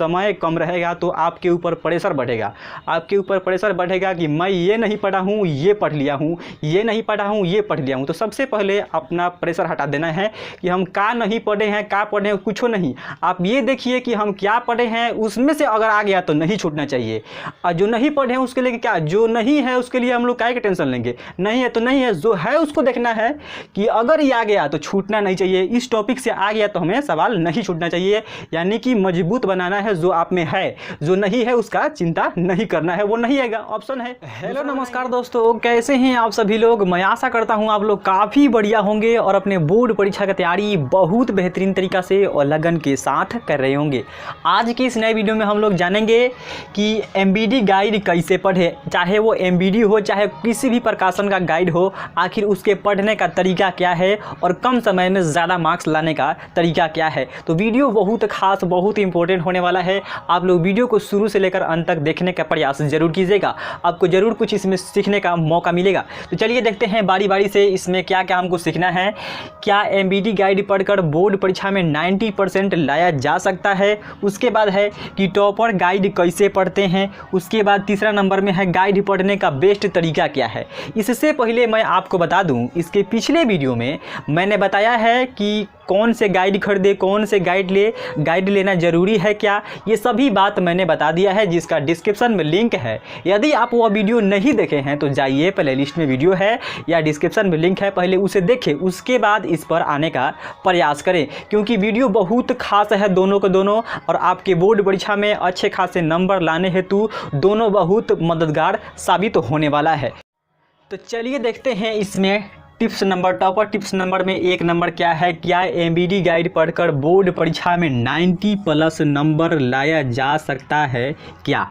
समय कम रहेगा तो आपके ऊपर प्रेशर बढ़ेगा, आपके ऊपर प्रेशर बढ़ेगा कि मैं ये नहीं पढ़ा हूँ ये पढ़ लिया हूँ, ये नहीं पढ़ा हूँ ये पढ़ लिया हूँ। तो सबसे पहले अपना प्रेशर हटा देना है कि हम क्या नहीं पढ़े हैं, क्या पढ़े हैं, कुछ नहीं। आप ये देखिए कि हम क्या पढ़े हैं, उसमें से अगर आ गया तो नहीं छूटना चाहिए। और जो नहीं पढ़े हैं उसके लिए क्या, जो नहीं है उसके लिए हम लोग काहे के टेंशन लेंगे, नहीं है तो नहीं है, जो है उसको देखना है कि अगर ये आ गया तो छूटना नहीं चाहिए। इस टॉपिक से आ गया तो हमें सवाल नहीं छूटना चाहिए, यानी कि मजबूत बनाना है जो आप में है, जो नहीं है उसका चिंता नहीं करना है, वो नहीं आएगा, ऑप्शन है। हेलो नमस्कार दोस्तों, कैसे हैं आप सभी लोग। मैं आशा करता हूं आप लोग काफ़ी बढ़िया होंगे और अपने बोर्ड परीक्षा की तैयारी बहुत बेहतरीन तरीक़ा से और लगन के साथ कर रहे होंगे। आज की इस नए वीडियो में हम लोग जानेंगे कि एमबीडी गाइड कैसे पढ़े, चाहे वो एमबीडी हो चाहे किसी भी प्रकाशन का गाइड हो, आखिर उसके पढ़ने का तरीका क्या है और कम समय में ज़्यादा मार्क्स लाने का तरीका क्या है। तो वीडियो बहुत खास, बहुत इंपॉर्टेंट होने वाला है। आप लोग वीडियो को शुरू से लेकर अंत तक देखने का प्रयास जरूर कीजिएगा, आपको ज़रूर कुछ इसमें सीखने का मौका मिलेगा। तो चलिए देखते हैं बारी बारी से इसमें क्या क्या हमको सीखना है। क्या एमबीडी गाइड पढ़कर बोर्ड परीक्षा में 90% लाया जा सकता है। उसके बाद है कि टॉपर गाइड कैसे पढ़ते हैं। उसके बाद तीसरा नंबर में है गाइड पढ़ने का बेस्ट तरीका क्या है। इससे पहले मैं आपको बता दूं, इसके पिछले वीडियो में मैंने बताया है कि कौन से गाइड खरीदे, कौन से गाइड लेना ज़रूरी है क्या, ये सभी बात मैंने बता दिया है, जिसका डिस्क्रिप्शन में लिंक है। यदि आप वो वीडियो नहीं देखे हैं तो जाइए, प्ले लिस्ट में वीडियो है या डिस्क्रिप्शन में लिंक है, पहले उसे देखें, उसके बाद इस पर आने का प्रयास करें, क्योंकि वीडियो बहुत खास है दोनों को दोनों, और आपके बोर्ड परीक्षा में अच्छे खासे नंबर लाने हेतु दोनों बहुत मददगार साबित होने वाला है। तो चलिए देखते हैं इसमें tips number, topper tips number में एक नंबर क्या है। क्या एमबीडी गाइड पढ़कर बोर्ड परीक्षा में 90+ नंबर लाया जा सकता है क्या।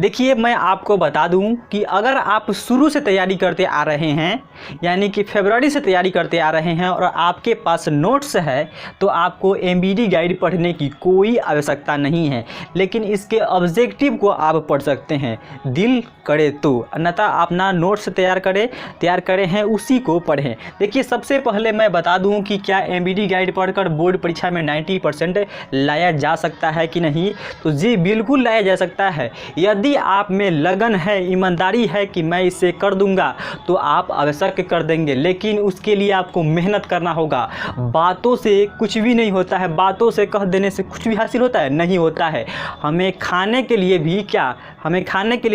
देखिए, मैं आपको बता दूं कि अगर आप शुरू से तैयारी करते आ रहे हैं, यानी कि फरवरी से तैयारी करते आ रहे हैं और आपके पास नोट्स है, तो आपको एमबीडी गाइड पढ़ने की कोई आवश्यकता नहीं है। लेकिन इसके ऑब्जेक्टिव को आप पढ़ सकते हैं, दिल करे तो, अन्यथा अपना नोट्स तैयार करें हैं उसी को पढ़ें। देखिए, सबसे पहले मैं बता दूं कि क्या एमबीडी गाइड पढ़कर बोर्ड परीक्षा में 90% लाया जा सकता है कि नहीं। तो जी बिल्कुल लाया जा सकता है। यदि आप में लगन है, ईमानदारी है कि मैं इसे कर दूंगा, तो आप अवश्य कर देंगे, लेकिन उसके लिए आपको मेहनत करना होगा। बातों से कुछ भी नहीं होता है, बातों से कह देने से कुछ भी हासिल होता है, नहीं होता है। हमें खाने के लिए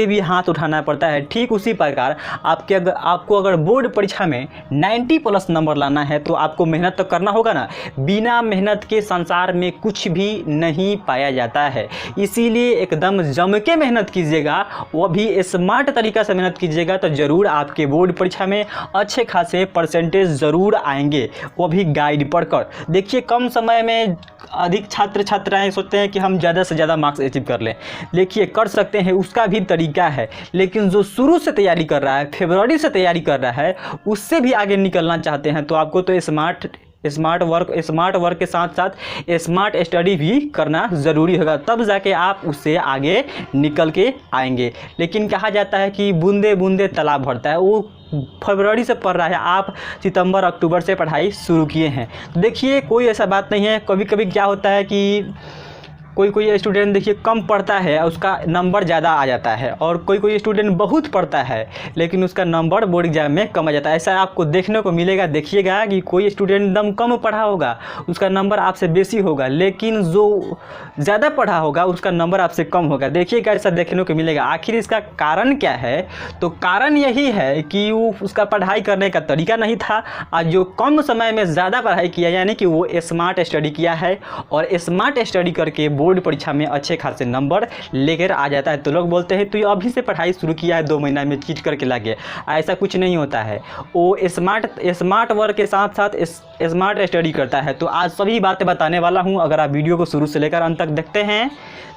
भी हाथ उठाना पड़ता है। ठीक उसी प्रकार आपको अगर बोर्ड परीक्षा में 90+ नंबर लाना है तो आपको मेहनत तो करना होगा ना। बिना मेहनत के संसार में कुछ भी नहीं पाया जाता है। इसीलिए एकदम जम के मेहनत कीजिएगा, वो भी स्मार्ट तरीका से मेहनत कीजिएगा, तो ज़रूर आपके बोर्ड परीक्षा में अच्छे खासे परसेंटेज ज़रूर आएंगे, वो भी गाइड पढ़कर। देखिए, कम समय में अधिक छात्र छात्राएं सोचते हैं कि हम ज़्यादा से ज़्यादा मार्क्स अचीव कर लें। देखिए, कर सकते हैं, उसका भी तरीका है, लेकिन जो शुरू से तैयारी कर रहा है, फरवरी से तैयारी कर रहा है, उससे भी आगे निकलना चाहते हैं, तो आपको तो स्मार्ट वर्क के साथ साथ स्मार्ट स्टडी भी करना ज़रूरी होगा, तब जाके आप उससे आगे निकल के आएंगे। लेकिन कहा जाता है कि बूंदे बूंदे तालाब भरता है। वो फरवरी से पढ़ रहा है, आप सितंबर अक्टूबर से पढ़ाई शुरू किए हैं। देखिए, कोई ऐसा बात नहीं है। कभी कभी क्या होता है कि कोई स्टूडेंट देखिए कम पढ़ता है, उसका नंबर ज़्यादा आ जाता है, और कोई स्टूडेंट बहुत पढ़ता है लेकिन उसका नंबर बोर्ड एग्जाम में कम आ जाता है। ऐसा आपको देखने को मिलेगा। देखिएगा कि कोई स्टूडेंट एकदम कम पढ़ा होगा, उसका नंबर आपसे बेसी होगा, लेकिन जो ज़्यादा पढ़ा होगा उसका नंबर आपसे कम होगा। देखिएगा, ऐसा देखने को मिलेगा। आखिर इसका कारण क्या है। तो कारण यही है कि वो उसका पढ़ाई करने का तरीका नहीं था, और जो कम समय में ज़्यादा पढ़ाई किया, यानी कि वो स्मार्ट स्टडी किया है, और स्मार्ट स्टडी करके बोर्ड परीक्षा में अच्छे खासे नंबर लेकर आ जाता है। तो लोग बोलते हैं, तो ये अभी से पढ़ाई शुरू किया है, 2 महीना में चीट करके ला गया। ऐसा कुछ नहीं होता है। वो स्मार्ट वर्क के साथ साथ स्मार्ट स्टडी करता है। तो आज सभी बातें बताने वाला हूं। अगर आप वीडियो को शुरू से लेकर अंत तक देखते हैं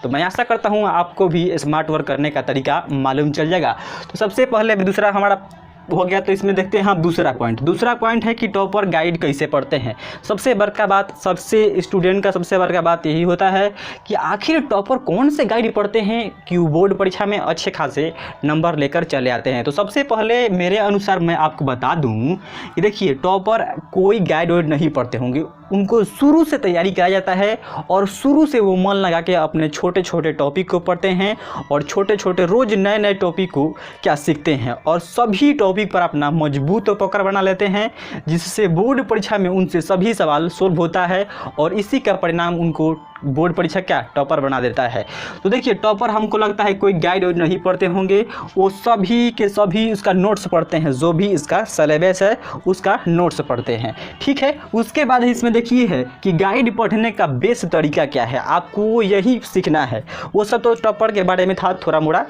तो मैं आशा करता हूं आपको भी स्मार्ट वर्क करने का तरीका मालूम चल जाएगा। तो सबसे पहले दूसरा हमारा हो गया, तो इसमें देखते हैं हम दूसरा पॉइंट है कि टॉपर गाइड कैसे पढ़ते हैं। सबसे बड़का बात, सबसे स्टूडेंट का सबसे बड़का बात यही होता है कि आखिर टॉपर कौन से गाइड पढ़ते हैं कि बोर्ड परीक्षा में अच्छे खासे नंबर लेकर चले आते हैं। तो सबसे पहले मेरे अनुसार मैं आपको बता दूं कि देखिए, टॉपर कोई गाइड वाइड नहीं पढ़ते होंगे, उनको शुरू से तैयारी कराया जाता है और शुरू से वो मन लगा के अपने छोटे छोटे टॉपिक को पढ़ते हैं और छोटे छोटे रोज़ नए नए टॉपिक को क्या सीखते हैं और सभी टॉपिक पर अपना मजबूत पकड़ बना लेते हैं, जिससे बोर्ड परीक्षा में उनसे सभी सवाल सोल्व होता है और इसी का परिणाम उनको बोर्ड परीक्षा क्या टॉपर बना देता है। तो देखिए टॉपर हमको लगता है कोई गाइड नहीं पढ़ते होंगे, वो सभी के सभी उसका नोट्स पढ़ते हैं, जो भी इसका सिलेबस है उसका नोट्स पढ़ते हैं। ठीक है, उसके बाद इसमें देखिए है कि गाइड पढ़ने का बेस्ट तरीका क्या है, आपको यही सीखना है। वो सब तो टॉपर के बारे में था थोड़ा मोड़ा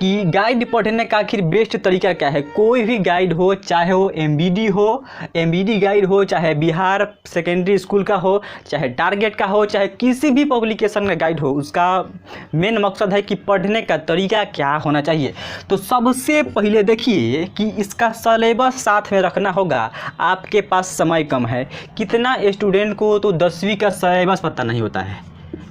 कि गाइड पढ़ने का आखिर बेस्ट तरीका क्या है। कोई भी गाइड हो, चाहे वो एमबीडी गाइड हो, चाहे बिहार सेकेंडरी स्कूल का हो, चाहे टारगेट का हो, चाहे किसी भी पब्लिकेशन का गाइड हो, उसका मेन मकसद है कि पढ़ने का तरीका क्या होना चाहिए। तो सबसे पहले देखिए कि इसका सिलेबस साथ में रखना होगा। आपके पास समय कम है, कितना स्टूडेंट को तो 10वीं का सिलेबस पता नहीं होता है,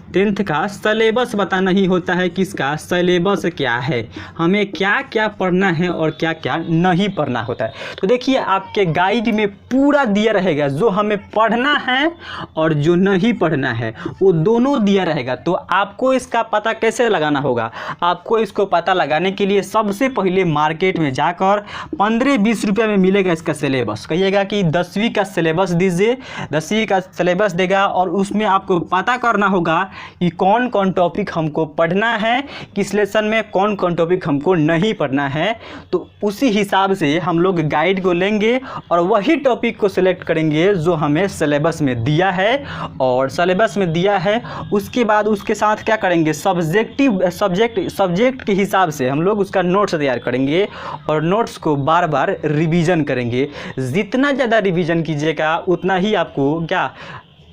10th का सिलेबस पता नहीं होता है कि इसका सिलेबस क्या है, हमें क्या क्या पढ़ना है और क्या क्या नहीं पढ़ना होता है। तो देखिए आपके गाइड में पूरा दिया रहेगा, जो हमें पढ़ना है और जो नहीं पढ़ना है वो दोनों दिया रहेगा। तो आपको इसका पता कैसे लगाना होगा, आपको इसको पता लगाने के लिए सबसे पहले मार्केट में जाकर 15-20 रुपये में मिलेगा इसका सिलेबस। कहिएगा कि 10वीं का सिलेबस दीजिए, 10वीं का सिलेबस देगा और उसमें आपको पता करना होगा कि कौन कौन टॉपिक हमको पढ़ना है, किस लेसन में कौन कौन टॉपिक हमको नहीं पढ़ना है। तो उसी हिसाब से हम लोग गाइड को लेंगे और वही टॉपिक को सिलेक्ट करेंगे जो हमें सिलेबस में दिया है। और सिलेबस में दिया है उसके बाद उसके साथ क्या करेंगे, सब्जेक्ट के हिसाब से हम लोग उसका नोट्स तैयार करेंगे और नोट्स को बार बार रिवीजन करेंगे। जितना ज़्यादा रिवीजन कीजिएगा उतना ही आपको क्या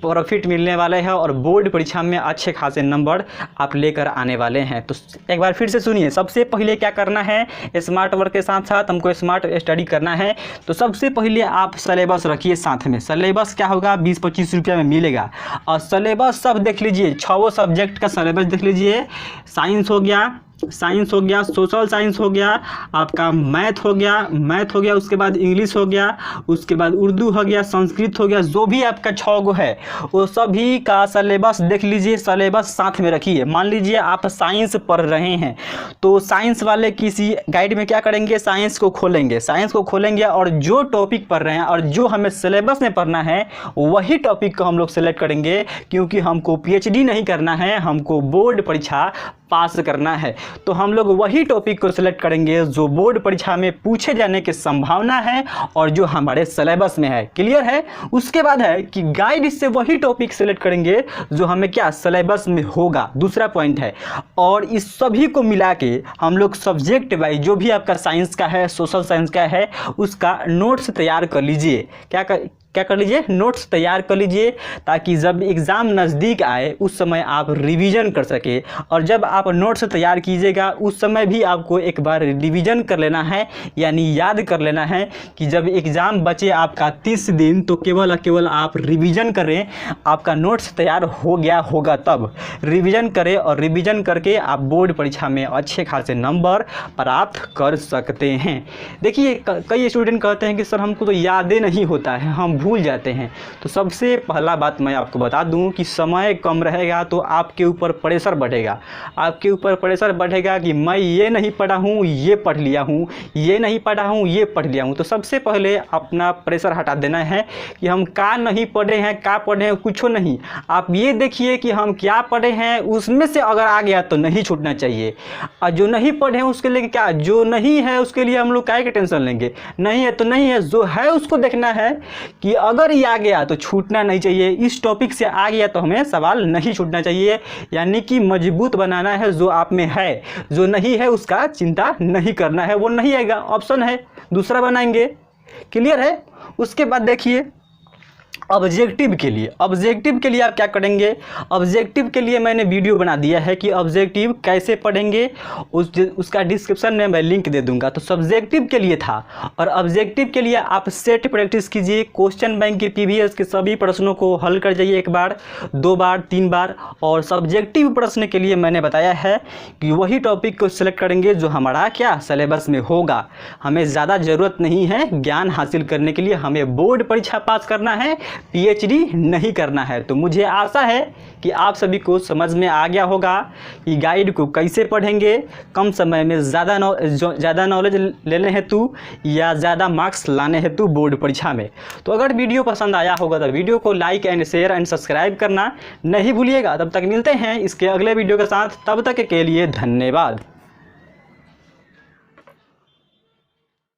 प्रॉफिट मिलने वाले हैं और बोर्ड परीक्षा में अच्छे खासे नंबर आप लेकर आने वाले हैं। तो एक बार फिर से सुनिए, सबसे पहले क्या करना है, स्मार्ट वर्क के साथ साथ हमको स्मार्ट स्टडी करना है। तो सबसे पहले आप सिलेबस रखिए साथ में। सिलेबस क्या होगा, 20-25 रुपये में मिलेगा और सिलेबस सब देख लीजिए, 6 सब्जेक्ट का सिलेबस देख लीजिए। साइंस हो गया, सोशल साइंस हो गया, आपका मैथ हो गया, उसके बाद इंग्लिश हो गया, उसके बाद उर्दू हो गया, संस्कृत हो गया, जो भी आपका 6 गो है वो सभी का सिलेबस देख लीजिए, सिलेबस साथ में रखिए। मान लीजिए आप साइंस पढ़ रहे हैं तो साइंस वाले किसी गाइड में क्या करेंगे, साइंस को खोलेंगे और जो टॉपिक पढ़ रहे हैं और जो हमें सिलेबस में पढ़ना है वही टॉपिक को हम लोग सेलेक्ट करेंगे, क्योंकि हमको PhD नहीं करना है, हमको बोर्ड परीक्षा पास करना है। तो हम लोग वही टॉपिक को सिलेक्ट करेंगे जो बोर्ड परीक्षा में पूछे जाने की संभावना है और जो हमारे सिलेबस में है। क्लियर है। उसके बाद है कि गाइड से वही टॉपिक सिलेक्ट करेंगे जो हमें क्या सिलेबस में होगा, दूसरा पॉइंट है। और इस सभी को मिला के हम लोग सब्जेक्ट वाइज जो भी आपका साइंस का है, सोशल साइंस का है, उसका नोट्स तैयार कर लीजिए। क्या कर लीजिए, नोट्स तैयार कर लीजिए, ताकि जब एग्ज़ाम नज़दीक आए उस समय आप रिवीजन कर सके। और जब आप नोट्स तैयार कीजिएगा उस समय भी आपको एक बार रिवीजन कर लेना है, यानी याद कर लेना है कि जब एग्ज़ाम बचे आपका 30 दिन तो केवल आप रिवीजन करें, आपका नोट्स तैयार हो गया होगा तब रिवीजन करें और रिवीजन करके आप बोर्ड परीक्षा में अच्छे खासे नंबर प्राप्त कर सकते हैं। देखिए कई स्टूडेंट कहते हैं कि सर हमको तो यादें नहीं होता है, हम भूल जाते हैं। तो सबसे पहला बात मैं आपको बता दूं कि समय कम रहेगा तो आपके ऊपर प्रेशर बढ़ेगा कि मैं ये नहीं पढ़ा हूँ, ये पढ़ लिया हूँ, ये नहीं पढ़ा हूँ, ये पढ़ लिया हूँ। तो सबसे पहले अपना प्रेशर हटा देना है कि हम क्या नहीं पढ़े हैं, क्या पढ़े हैं, कुछ नहीं। आप ये देखिए कि हम क्या पढ़े हैं, उसमें से अगर आ गया तो नहीं छूटना चाहिए। और जो नहीं पढ़े हैं उसके लिए क्या, जो नहीं है उसके लिए हम लोग क्या टेंशन लेंगे, नहीं है तो नहीं है, जो है उसको देखना है कि अगर ये आ गया तो छूटना नहीं चाहिए। इस टॉपिक से आ गया तो हमें सवाल नहीं छूटना चाहिए, यानी कि मजबूत बनाना है जो आप में है। जो नहीं है उसका चिंता नहीं करना है, वो नहीं आएगा, ऑप्शन है दूसरा बनाएंगे। क्लियर है। उसके बाद देखिए ऑब्जेक्टिव के लिए आप क्या करेंगे। ऑब्जेक्टिव के लिए मैंने वीडियो बना दिया है कि ऑब्जेक्टिव कैसे पढ़ेंगे, उसका डिस्क्रिप्शन में मैं लिंक दे दूंगा। तो सब्जेक्टिव के लिए था, और ऑब्जेक्टिव के लिए आप सेट प्रैक्टिस कीजिए। क्वेश्चन बैंक के PVS के सभी प्रश्नों को हल कर जाइए, 1 बार 2 बार 3 बार। और सब्जेक्टिव प्रश्न के लिए मैंने बताया है कि वही टॉपिक को सिलेक्ट करेंगे जो हमारा क्या सिलेबस में होगा। हमें ज़्यादा ज़रूरत नहीं है ज्ञान हासिल करने के लिए, हमें बोर्ड परीक्षा पास करना है, पीएचडी नहीं करना है। तो मुझे आशा है कि आप सभी को समझ में आ गया होगा कि गाइड को कैसे पढ़ेंगे, कम समय में ज़्यादा नॉलेज लेने हेतु या ज़्यादा मार्क्स लाने हेतु बोर्ड परीक्षा में। तो अगर वीडियो पसंद आया होगा तो वीडियो को like and share and subscribe करना नहीं भूलिएगा। तब तक मिलते हैं इसके अगले वीडियो के साथ, तब तक के लिए धन्यवाद।